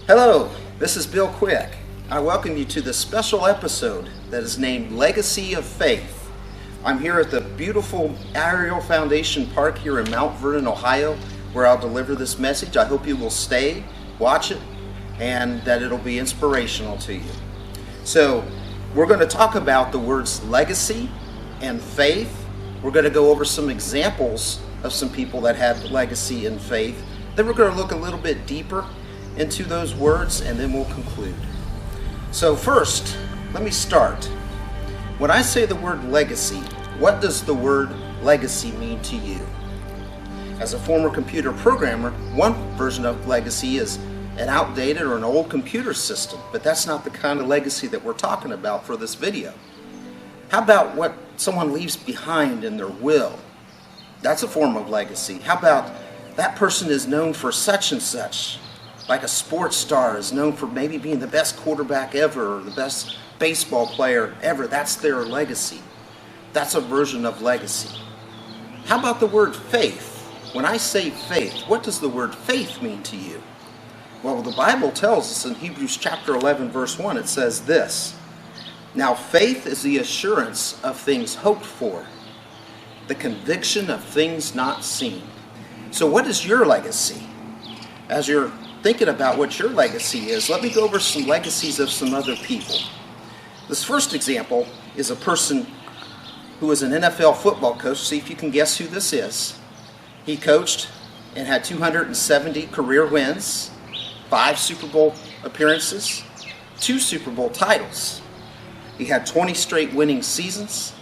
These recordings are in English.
Hello, this is Bill Quick. I welcome you to this special episode that is named Legacy of Faith. I'm here at the beautiful Ariel Foundation Park here in Mount Vernon, Ohio, where I'll deliver this message. I hope you will stay, watch it, and that it'll be inspirational to you. So, we're going to talk about the words legacy and faith. We're going to go over some examples of some people that had legacy and faith. Then we're going to look a little bit deeper into those words, and then we'll conclude. So first, let me start. When I say the word legacy, what does the word legacy mean to you? As a former computer programmer, one version of legacy is an outdated or an old computer system, but that's not the kind of legacy that we're talking about for this video. How about what someone leaves behind in their will? That's a form of legacy. How about that person is known for such and such? Like a sports star is known for maybe being the best quarterback ever or the best baseball player ever. That's their legacy. That's a version of legacy. How about the word faith? When I say faith, what does the word faith mean to you? Well, the Bible tells us in Hebrews chapter 11 verse 1, it says this: "Now faith is the assurance of things hoped for, the conviction of things not seen." So what is your legacy? As you're thinking about what your legacy is, let me go over some legacies of some other people. This first example is a person who was an NFL football coach. See if you can guess who this is. He coached and had 270 career wins, 5 Super Bowl appearances, 2 Super Bowl titles. He had 20 straight winning seasons,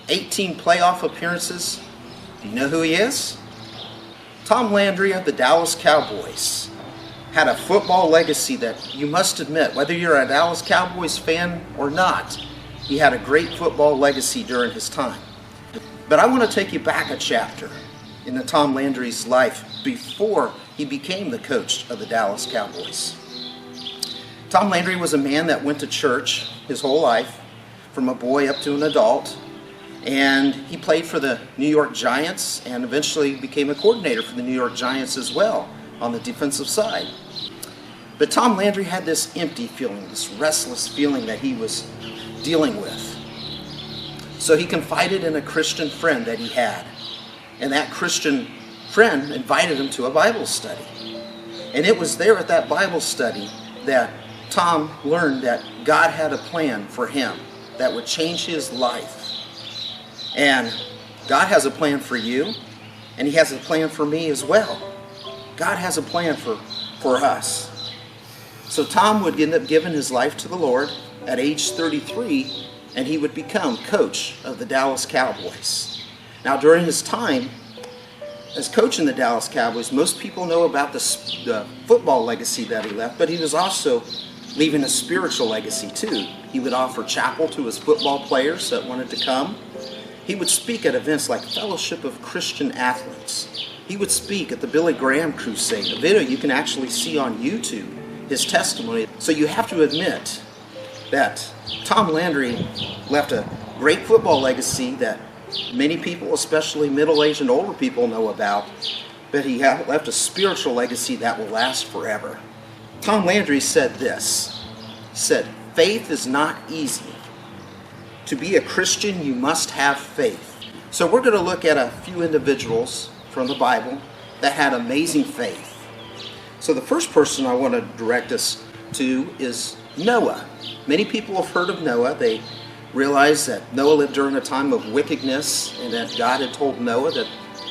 18 playoff appearances. Do you know who he is? Tom Landry of the Dallas Cowboys had a football legacy that you must admit, whether you're a Dallas Cowboys fan or not, he had a great football legacy during his time. But I want to take you back a chapter in the Tom Landry's life before he became the coach of the Dallas Cowboys. Tom Landry was a man that went to church his whole life, from a boy up to an adult, and he played for the New York Giants and eventually became a coordinator for the New York Giants as well on the defensive side. But Tom Landry had this empty feeling, this restless feeling that he was dealing with. So he confided in a Christian friend that he had, and that Christian friend invited him to a Bible study. And it was there at that Bible study that Tom learned that God had a plan for him that would change his life. And God has a plan for you, and He has a plan for me as well. God has a plan for us. So Tom would end up giving his life to the Lord at age 33, and he would become coach of the Dallas Cowboys. Now, during his time as coach in the Dallas Cowboys, most people know about the football legacy that he left, but he was also leaving a spiritual legacy too. He would offer chapel to his football players that wanted to come. He would speak at events like Fellowship of Christian Athletes. He would speak at the Billy Graham Crusade, a video you can actually see on YouTube, his testimony. So you have to admit that Tom Landry left a great football legacy that many people, especially middle-aged and older people, know about, but he left a spiritual legacy that will last forever. Tom Landry said this, he said, "Faith is not easy. To be a Christian, you must have faith." So we're going to look at a few individuals from the Bible that had amazing faith. So the first person I want to direct us to is Noah. Many people have heard of Noah. They realize that Noah lived during a time of wickedness, and that God had told Noah that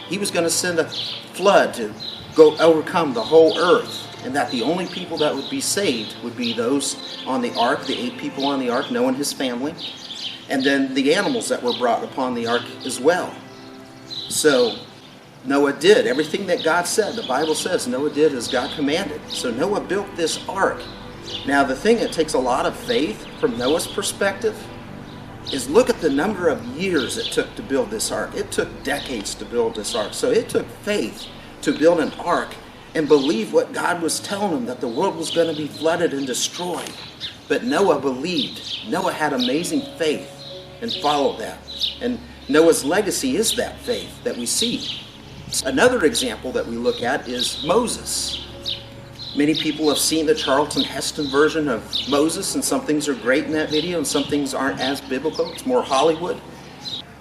he was going to send a flood to go overcome the whole earth, and that the only people that would be saved would be those on the ark, the 8 people on the ark, Noah and his family, and then the animals that were brought upon the ark as well. So Noah did everything that God said. The Bible says Noah did as God commanded. So Noah built this ark. Now the thing that takes a lot of faith from Noah's perspective is look at the number of years it took to build this ark. It took decades to build this ark. So it took faith to build an ark and believe what God was telling him, that the world was going to be flooded and destroyed. But Noah believed. Noah had amazing faith and followed that. And Noah's legacy is that faith that we see. Another example that we look at is Moses. Many people have seen the Charlton Heston version of Moses, and some things are great in that video and some things aren't as biblical. It's more Hollywood.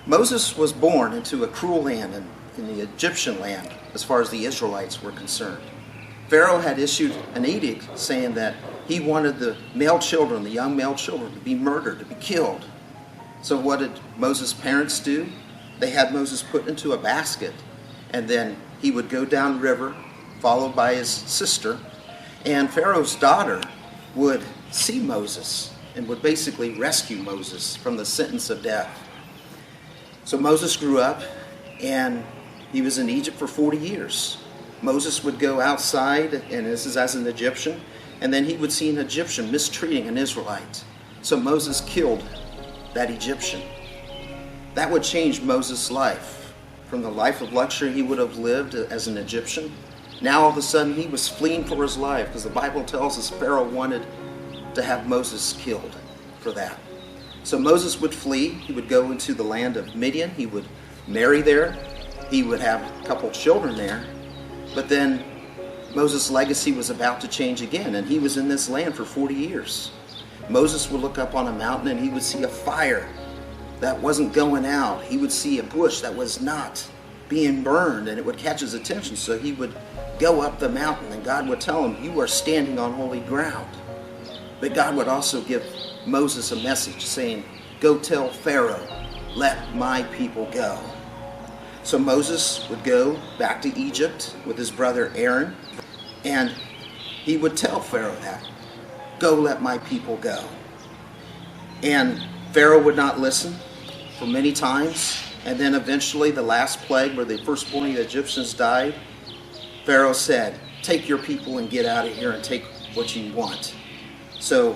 Moses was born into a cruel land, in the Egyptian land, as far as the Israelites were concerned. Pharaoh had issued an edict saying that he wanted the male children, the young male children, to be murdered, to be killed. So what did Moses' parents do? They had Moses put into a basket, and then he would go down the river, followed by his sister, and Pharaoh's daughter would see Moses and would basically rescue Moses from the sentence of death. So Moses grew up, and he was in Egypt for 40 years. Moses would go outside, and this is as an Egyptian, and then he would see an Egyptian mistreating an Israelite. So Moses killed that Egyptian. That would change Moses' life. From the life of luxury he would have lived as an Egyptian, now all of a sudden he was fleeing for his life, because the Bible tells us Pharaoh wanted to have Moses killed for that. So Moses would flee. He would go into the land of Midian. He would marry there. He would have a couple children there. But then Moses' legacy was about to change again, and he was in this land for 40 years. Moses would look up on a mountain and he would see a fire that wasn't going out. He would see a bush that was not being burned, and it would catch his attention. So he would go up the mountain, and God would tell him, "You are standing on holy ground." But God would also give Moses a message saying, "Go tell Pharaoh, let my people go." So Moses would go back to Egypt with his brother Aaron, and he would tell Pharaoh that, "Go, let my people go." And Pharaoh would not listen for many times, and then eventually the last plague, where the firstborn of the Egyptians died, Pharaoh said, "Take your people and get out of here and take what you want." So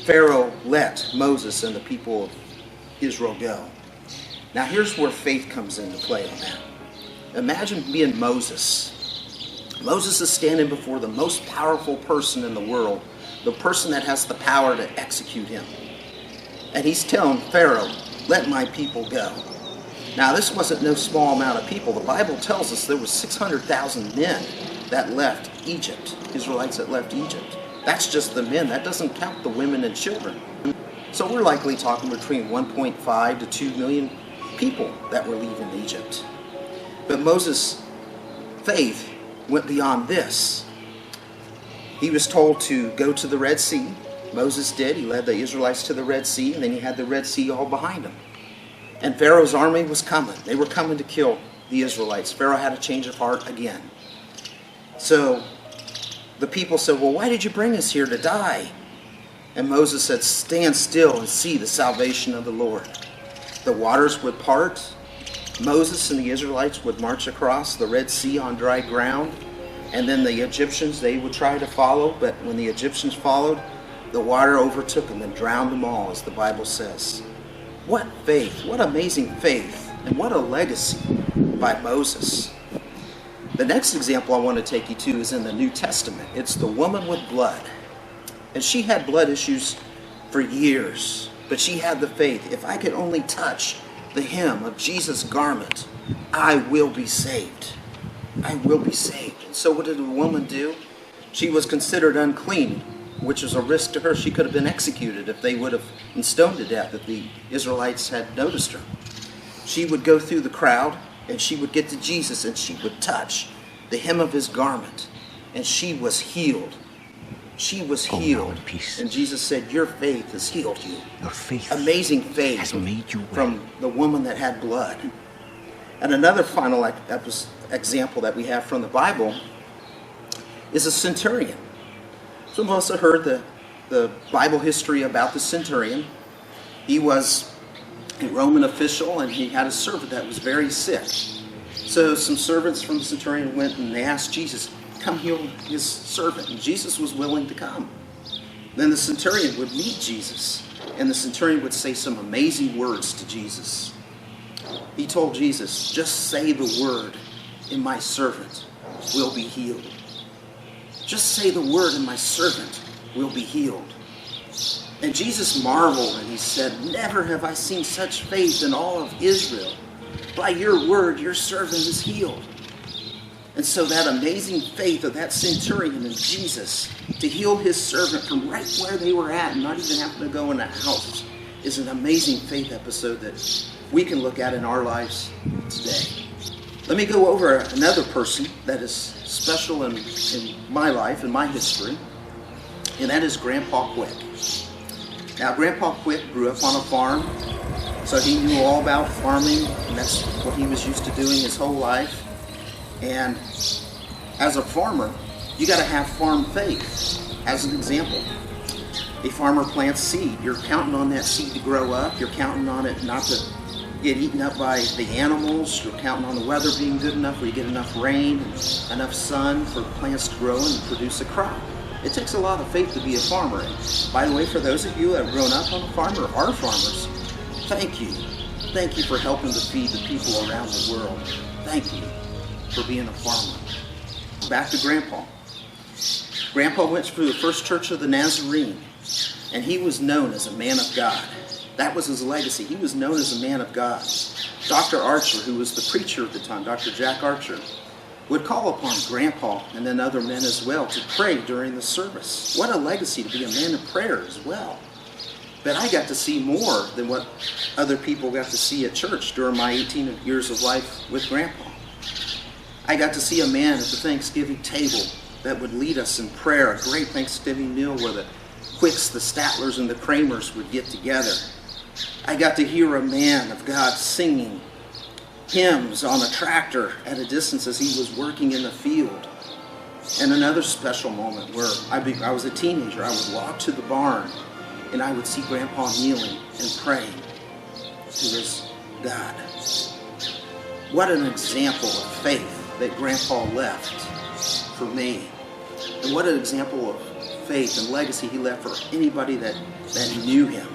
Pharaoh let Moses and the people of Israel go. Now here's where faith comes into play on that. Imagine being Moses. Moses is standing before the most powerful person in the world, the person that has the power to execute him. And he's telling Pharaoh, "Let my people go." Now this wasn't no small amount of people. The Bible tells us there were 600,000 men that left Egypt, Israelites that left Egypt. That's just the men. That doesn't count the women and children. So we're likely talking between 1.5 to 2 million people that were leaving Egypt. But Moses' faith went beyond this. He was told to go to the Red Sea. Moses did. He led the Israelites to the Red Sea, and then he had the Red Sea all behind him. And Pharaoh's army was coming. They were coming to kill the Israelites. Pharaoh had a change of heart again. So the people said, "Well, why did you bring us here to die?" And Moses said, "Stand still and see the salvation of the Lord." The waters would part. Moses and the Israelites would march across the Red Sea on dry ground. And then the Egyptians, they would try to follow. But when the Egyptians followed, the water overtook them and drowned them all, as the Bible says. What faith, what amazing faith, and what a legacy by Moses. The next example I want to take you to is in the New Testament. It's the woman with blood. And she had blood issues for years, but she had the faith. If I could only touch the hem of Jesus' garment, I will be saved. I will be saved. And so what did the woman do? She was considered unclean, which was a risk to her. She could have been executed if they would have been stoned to death if the Israelites had noticed her. She would go through the crowd, and she would get to Jesus, and she would touch the hem of his garment, and she was healed. She was healed. And Jesus said, "Your faith has healed you." Your faith amazing faith has made you well. From the woman that had blood. And another final example that we have from the Bible is a centurion. Some of us have heard the Bible history about the centurion. He was a Roman official, and he had a servant that was very sick. So some servants from the centurion went and they asked Jesus, "Come heal his servant." And Jesus was willing to come. Then the centurion would meet Jesus, and the centurion would say some amazing words to Jesus. He told Jesus, "Just say the word, and my servant will be healed." Just say the word, and my servant will be healed. And Jesus marveled, and he said, "Never have I seen such faith in all of Israel. By your word, your servant is healed." And so that amazing faith of that centurion in Jesus to heal his servant from right where they were at and not even having to go in a house is an amazing faith episode that we can look at in our lives today. Let me go over another person that is special in my life, in my history, and that is Grandpa Quick. Now, Grandpa Quick grew up on a farm, so he knew all about farming, and that's what he was used to doing his whole life. And as a farmer, you got to have farm faith. As an example, a farmer plants seed. You're counting on that seed to grow up. You're counting on it not to get eaten up by the animals. You're counting on the weather being good enough where you get enough rain and enough sun for the plants to grow and produce a crop. It takes a lot of faith to be a farmer. And by the way, for those of you that have grown up on a farm or are farmers, thank you. Thank you for helping to feed the people around the world. Thank you for being a farmer. Back to Grandpa. Grandpa went to the First Church of the Nazarene, and he was known as a man of God. That was his legacy. He was known as a man of God. Dr. Archer, who was the preacher at the time, Dr. Jack Archer, would call upon Grandpa and then other men as well to pray during the service. What a legacy to be a man of prayer as well. But I got to see more than what other people got to see at church during my 18 years of life with Grandpa. I got to see a man at the Thanksgiving table that would lead us in prayer, a great Thanksgiving meal where the Quicks, the Statlers, and the Kramers would get together. I got to hear a man of God singing hymns on a tractor at a distance as he was working in the field. And another special moment where I was a teenager, I would walk to the barn and I would see Grandpa kneeling and praying to his God. What an example of faith that Grandpa left for me. And what an example of faith and legacy he left for anybody that knew him.